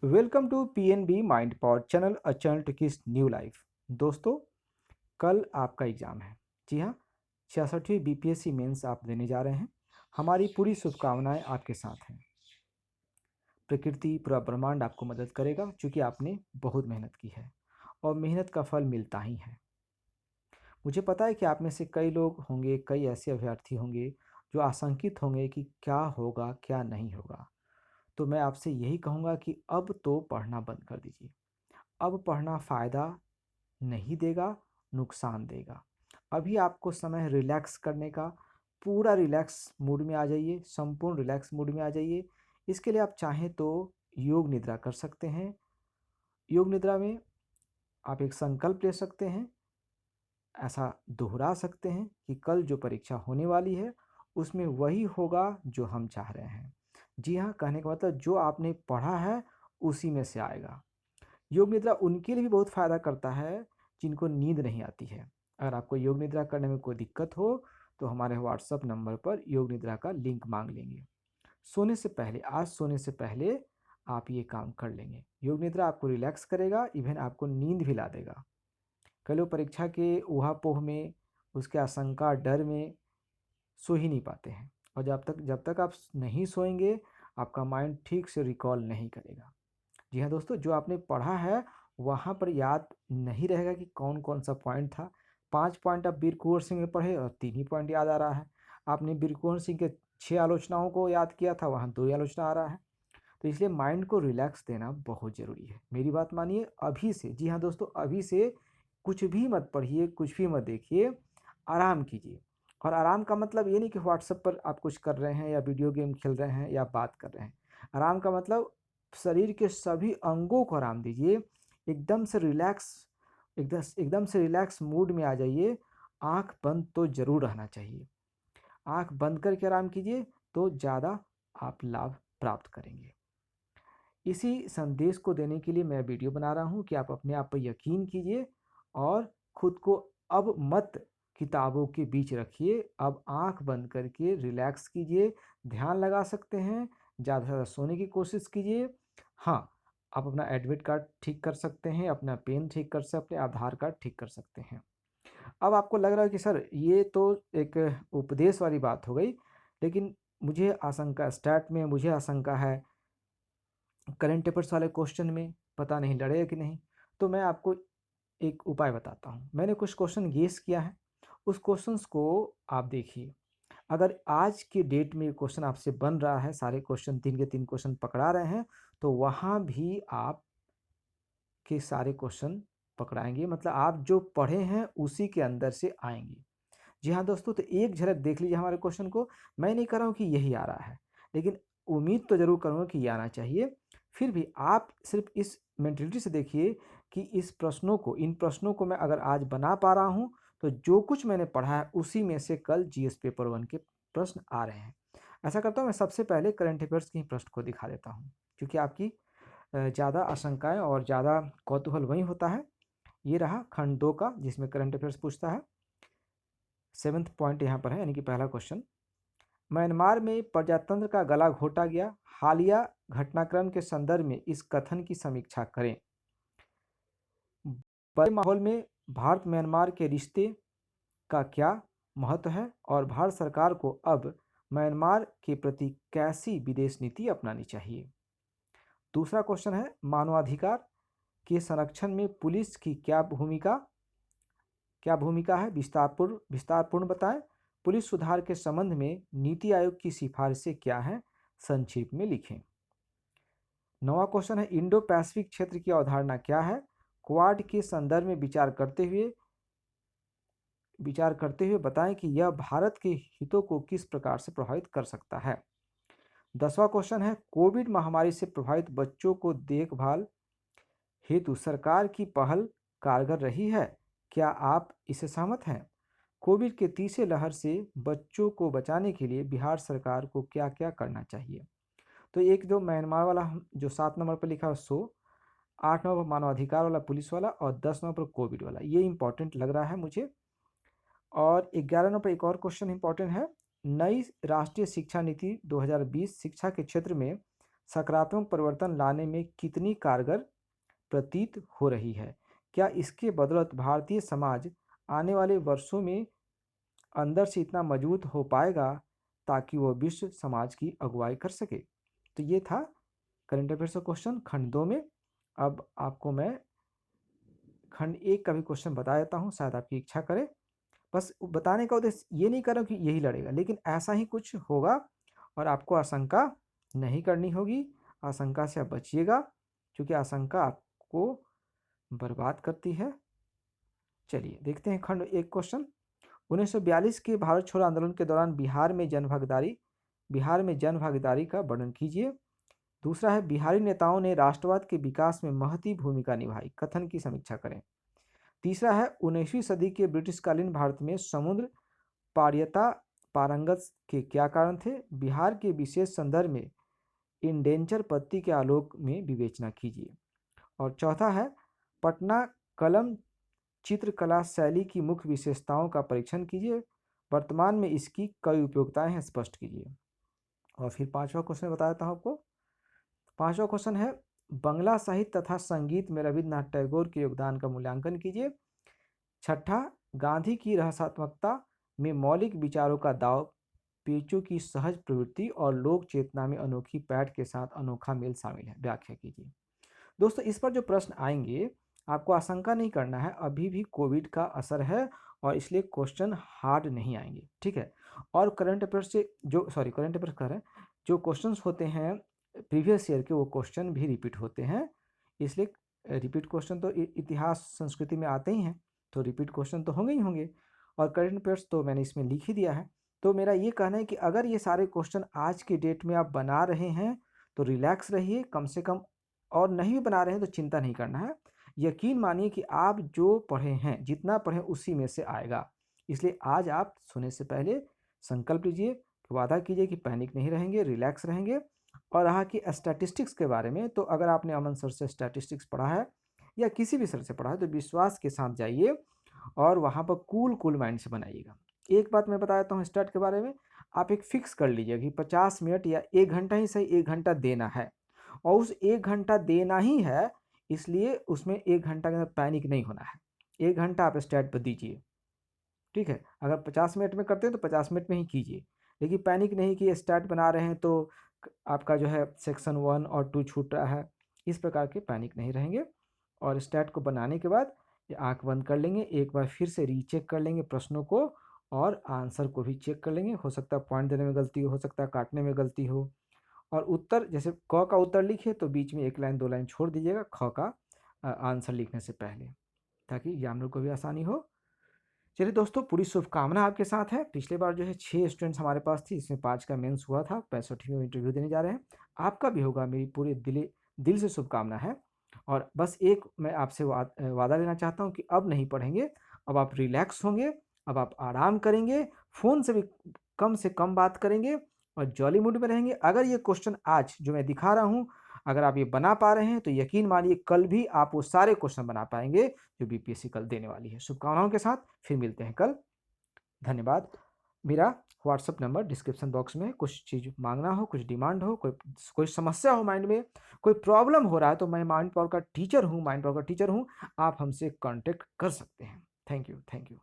Welcome to PNB mind power channel, a channel to kiss new life. दोस्तों, कल आपका exam है। जी हाँ, 66वीं बीपीएससी मेंस आप देने जा रहे हैं। हमारी पूरी शुभकामनाएं आपके साथ हैं। प्रकृति, पूरा ब्रह्मांड आपको मदद करेगा, क्योंकि आपने बहुत मेहनत की है और मेहनत का फल मिलता ही है। मुझे पता है कि आप में से कई लोग होंगे, कई ऐसे अभ्यर्थी होंगे जो आशंकित होंगे कि क्या होगा, क्या नहीं होगा। तो मैं आपसे यही कहूँगा कि अब तो पढ़ना बंद कर दीजिए। अब पढ़ना फ़ायदा नहीं देगा, नुकसान देगा। अभी आपको समय है रिलैक्स करने का। पूरा रिलैक्स मूड में आ जाइए, संपूर्ण रिलैक्स मूड में आ जाइए। इसके लिए आप चाहें तो योग निद्रा कर सकते हैं। योग निद्रा में आप एक संकल्प ले सकते हैं, ऐसा दोहरा सकते हैं कि कल जो परीक्षा होने वाली है उसमें वही होगा जो हम चाह रहे हैं। जी हाँ, कहने का मतलब जो आपने पढ़ा है उसी में से आएगा। योग निद्रा उनके लिए भी बहुत फ़ायदा करता है जिनको नींद नहीं आती है। अगर आपको योग निद्रा करने में कोई दिक्कत हो तो हमारे व्हाट्सएप नंबर पर योग निद्रा का लिंक मांग लेंगे। सोने से पहले, आज सोने से पहले आप ये काम कर लेंगे। योग निद्रा आपको रिलैक्स करेगा, इवन आपको नींद भी ला देगा। कई लोग परीक्षा के ऊहा-पोह में, उसके आशंका, डर में सो ही नहीं पाते हैं, और जब तक आप नहीं सोएंगे आपका माइंड ठीक से रिकॉल नहीं करेगा। जी हाँ दोस्तों, जो आपने पढ़ा है वहाँ पर याद नहीं रहेगा कि कौन कौन सा पॉइंट था। 5 पॉइंट आप वीर कुंवर सिंह में पढ़े और 3 ही पॉइंट याद आ रहा है। आपने वीर कुंवर सिंह के 6 आलोचनाओं को याद किया था, वहाँ 2 ही आलोचना आ रहा है। तो इसलिए माइंड को रिलैक्स देना बहुत ज़रूरी है। मेरी बात मानिए अभी से। जी हाँ दोस्तों, अभी से कुछ भी मत पढ़िए, कुछ भी मत देखिए, आराम कीजिए। और आराम का मतलब ये नहीं कि व्हाट्सएप पर आप कुछ कर रहे हैं या वीडियो गेम खेल रहे हैं या बात कर रहे हैं। आराम का मतलब शरीर के सभी अंगों को आराम दीजिए। एकदम से रिलैक्स, एकदम से रिलैक्स मूड में आ जाइए। आँख बंद तो ज़रूर रहना चाहिए। आँख बंद करके आराम कीजिए तो ज़्यादा आप लाभ प्राप्त करेंगे। इसी संदेश को देने के लिए मैं वीडियो बना रहा हूँ कि आप अपने आप पर यकीन कीजिए और खुद को अब मत किताबों के बीच रखिए। अब आँख बंद करके रिलैक्स कीजिए, ध्यान लगा सकते हैं, ज़्यादा से ज़्यादा सोने की कोशिश कीजिए। हाँ, आप अपना एडमिट कार्ड ठीक कर सकते हैं, अपना पेन ठीक कर सकते हैं, आधार कार्ड ठीक कर सकते हैं। अब आपको लग रहा है कि सर ये तो एक उपदेश वाली बात हो गई, लेकिन मुझे आशंका स्टार्ट में मुझे आशंका है करंट अफेयर्स वाले क्वेश्चन में पता नहीं लड़ेगा कि नहीं। तो मैं आपको एक उपाय बताता हूँ। मैंने कुछ क्वेश्चन गेस किया है, उस क्वेश्चंस को आप देखिए। अगर आज की डेट में ये क्वेश्चन आपसे बन रहा है, सारे क्वेश्चन 3 के 3 क्वेश्चन पकड़ा रहे हैं, तो वहाँ भी आप के सारे क्वेश्चन पकड़ाएँगे, मतलब आप जो पढ़े हैं उसी के अंदर से आएँगे। जी हाँ दोस्तों, तो एक झलक देख लीजिए हमारे क्वेश्चन को। मैं नहीं कह रहा हूँ कि यही आ रहा है, लेकिन उम्मीद तो ज़रूर करूँगा कि ये आना चाहिए। फिर भी आप सिर्फ़ इस मेंटालिटी से देखिए कि इन प्रश्नों को मैं अगर आज बना पा रहा हूँ, तो जो कुछ मैंने पढ़ा है उसी में से कल जीएस पेपर 1 के प्रश्न आ रहे हैं। ऐसा करता हूँ, मैं सबसे पहले करंट अफेयर्स के ही प्रश्न को दिखा देता हूँ, क्योंकि आपकी ज़्यादा आशंकाएँ और ज़्यादा कौतूहल वहीं होता है। ये रहा खंड 2 का, जिसमें करंट अफेयर्स पूछता है। 7th पॉइंट यहाँ पर है, यानी कि पहला क्वेश्चन। म्यांमार में प्रजातंत्र का गला घोटा गया, हालिया घटनाक्रम के संदर्भ में इस कथन की समीक्षा करें। बड़े माहौल में भारत म्यांमार के रिश्ते का क्या महत्व है और भारत सरकार को अब म्यांमार के प्रति कैसी विदेश नीति अपनानी चाहिए। दूसरा क्वेश्चन है, मानवाधिकार के संरक्षण में पुलिस की क्या भूमिका है, विस्तारपूर्ण बताएं। पुलिस सुधार के संबंध में नीति आयोग की सिफारिशें क्या हैं, संक्षिप्त में लिखें। नौवां क्वेश्चन है, इंडो पैसिफिक क्षेत्र की अवधारणा क्या है, क्वाड के संदर्भ में विचार करते हुए बताएं कि यह भारत के हितों को किस प्रकार से प्रभावित कर सकता है। 10वां क्वेश्चन है, कोविड महामारी से प्रभावित बच्चों को देखभाल हेतु सरकार की पहल कारगर रही है, क्या आप इससे सहमत हैं। कोविड के तीसरे लहर से बच्चों को बचाने के लिए बिहार सरकार को क्या क्या करना चाहिए। तो एक जो म्यांमार वाला जो 7 नंबर पर लिखा है सो, 8 नंबर पर मानवाधिकार वाला पुलिस वाला और 10 नंबर पर कोविड वाला, ये इंपॉर्टेंट लग रहा है मुझे। और 11 नंबर पर एक और क्वेश्चन इंपॉर्टेंट है, नई राष्ट्रीय शिक्षा नीति 2020 शिक्षा के क्षेत्र में सकारात्मक परिवर्तन लाने में कितनी कारगर प्रतीत हो रही है? क्या इसके बदौलत भारतीय समाज आने वाले वर्षों में अंदर से इतना मजबूत हो पाएगा ताकि वो विश्व समाज की अगुवाई कर सके? तो ये था करंट अफेयर्स का क्वेश्चन खंड 2 में। अब आपको मैं खंड 1 का भी क्वेश्चन बता देता हूँ, शायद आपकी इच्छा करे। बस बताने का उद्देश्य ये नहीं कर रहा हूँ कि यही लड़ेगा, लेकिन ऐसा ही कुछ होगा और आपको आशंका नहीं करनी होगी। आशंका से आप बचिएगा, क्योंकि आशंका आपको बर्बाद करती है। चलिए देखते हैं खंड 1 क्वेश्चन। 1942 के भारत छोड़ो आंदोलन के दौरान बिहार में जन भागीदारी का वर्णन कीजिए। दूसरा है, बिहारी नेताओं ने राष्ट्रवाद के विकास में महती भूमिका निभाई, कथन की समीक्षा करें। तीसरा है, 19वीं सदी के ब्रिटिशकालीन भारत में समुद्र पारयता पारंगत के क्या कारण थे? बिहार के विशेष संदर्भ में इंडेंचर पत्ती के आलोक में विवेचना कीजिए। और चौथा है, पटना कलम चित्रकला शैली की मुख्य विशेषताओं का परीक्षण कीजिए। वर्तमान में इसकी कई उपयोगिताएं हैं, स्पष्ट कीजिए। और फिर पांचवा क्वेश्चन बता देता हूं आपको। पांचवा क्वेश्चन है, बंगला साहित्य तथा संगीत में रविन्द्रनाथ टैगोर के योगदान का मूल्यांकन कीजिए। छठा, गांधी की रहस्यात्मकता में मौलिक विचारों का दाव पेचों की सहज प्रवृत्ति और लोक चेतना में अनोखी पैठ के साथ अनोखा मेल शामिल है, व्याख्या कीजिए। दोस्तों, इस पर जो प्रश्न आएंगे आपको आशंका नहीं करना है, अभी भी कोविड का असर है और इसलिए क्वेश्चन हार्ड नहीं आएंगे, ठीक है। और करंट अफेयर से करंट अफेयर कर रहे हैं, जो क्वेश्चंस होते हैं प्रीवियस ईयर के, वो क्वेश्चन भी रिपीट होते हैं। इसलिए रिपीट क्वेश्चन तो इतिहास संस्कृति में आते ही हैं, तो रिपीट क्वेश्चन तो होंगे ही होंगे। और करंट अफेयर्स तो मैंने इसमें लिख ही दिया है। तो मेरा ये कहना है कि अगर ये सारे क्वेश्चन आज की डेट में आप बना रहे हैं तो रिलैक्स रहिए कम से कम, और नहीं भी बना रहे हैं तो चिंता नहीं करना है। यकीन मानिए कि आप जो पढ़े हैं, जितना पढ़े उसी में से आएगा। इसलिए आज आप सोने से पहले संकल्प लीजिए, वादा कीजिए कि पैनिक नहीं रहेंगे, रिलैक्स रहेंगे। और रहा कि स्टैटिस्टिक्स के बारे में, तो अगर आपने अमन सर से स्टैटिस्टिक्स पढ़ा है या किसी भी सर से पढ़ा है तो विश्वास के साथ जाइए और वहाँ पर कूल माइंड से बनाइएगा। एक बात मैं बता देता हूँ स्टार्ट के बारे में, आप एक फिक्स कर लीजिए कि 50 मिनट या 1 घंटा ही सही, 1 घंटा देना है। और उस 1 घंटा देना ही है, इसलिए उसमें 1 घंटा के अंदर पैनिक नहीं होना है। 1 घंटा आप स्टार्ट पर दीजिए, ठीक है। अगर 50 मिनट में करते हैं तो 50 मिनट में ही कीजिए, लेकिन पैनिक नहीं कि स्टार्ट बना रहे हैं तो आपका जो है सेक्शन 1 और 2 छूट रहा है, इस प्रकार के पैनिक नहीं रहेंगे। और स्टार्ट को बनाने के बाद आंख बंद कर लेंगे, एक बार फिर से रीचेक कर लेंगे प्रश्नों को और आंसर को भी चेक कर लेंगे। हो सकता है पॉइंट देने में गलती हो सकता है काटने में गलती हो। और उत्तर, जैसे क का उत्तर लिखे तो बीच में 1 लाइन 2 लाइन छोड़ दीजिएगा ख का आंसर लिखने से पहले, ताकि एग्जामिनर को भी आसानी हो। चलिए दोस्तों, पूरी शुभकामना आपके साथ है। पिछले बार जो है 6 स्टूडेंट्स हमारे पास थी, इसमें 5 का मेंस हुआ था, 65वें इंटरव्यू देने जा रहे हैं। आपका भी होगा, मेरी पूरे दिल से शुभकामना है। और बस एक मैं आपसे वादा लेना चाहता हूँ कि अब नहीं पढ़ेंगे, अब आप रिलैक्स होंगे, अब आप आराम करेंगे, फ़ोन से कम बात करेंगे और जॉली मूड में रहेंगे। अगर ये क्वेश्चन आज जो मैं दिखा रहा हूँ, अगर आप ये बना पा रहे हैं तो यकीन मानिए कल भी आप वो सारे क्वेश्चन बना पाएंगे जो बीपीएससी कल देने वाली है। शुभकामनाओं के साथ फिर मिलते हैं कल। धन्यवाद। मेरा व्हाट्सअप नंबर डिस्क्रिप्शन बॉक्स में। कुछ चीज़ मांगना हो, कुछ डिमांड हो, कोई समस्या हो माइंड में, कोई प्रॉब्लम हो रहा है, तो मैं माइंड पावर का टीचर हूँ, आप हमसे कांटेक्ट कर सकते हैं। Thank you.